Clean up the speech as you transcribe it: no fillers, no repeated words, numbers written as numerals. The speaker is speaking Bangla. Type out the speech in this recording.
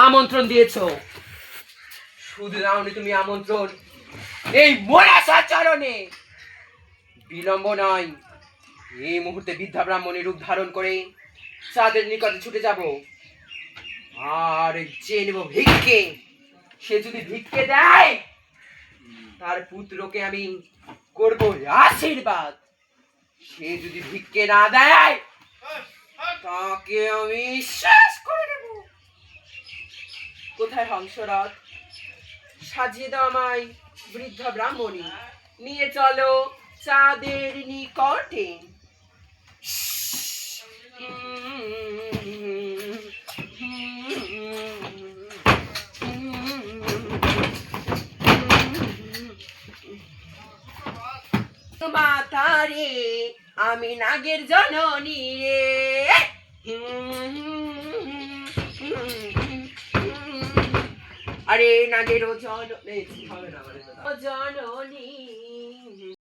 আমন্ত্রণ দিয়েছো, শুধু দাওনি তুমি আমন্ত্রণ, এই মনাসার চরণে বিলম্ব নয়, এই মুহূর্তে বৃদ্ধা ব্রাহ্মণী রূপ ধারণ করে চাঁদের নিকটে ছুটে যাব, আর যে নেব ভিক্ষে, সে যদি ভিক্ষে দেয় তার পুত্রকে আমি করব আশীর্বাদ, সে যদি ভিক্ষে না দেয় তাকে আমি শেষ করে দেব। কোথায় হংসরথ? সাজিয়ে দাও আমায় বৃদ্ধা ব্রাহ্মণী, নিয়ে চলো চাঁদের নিকটে। মাতারে আমি নাগের জননী রে, আরে নাগের জননী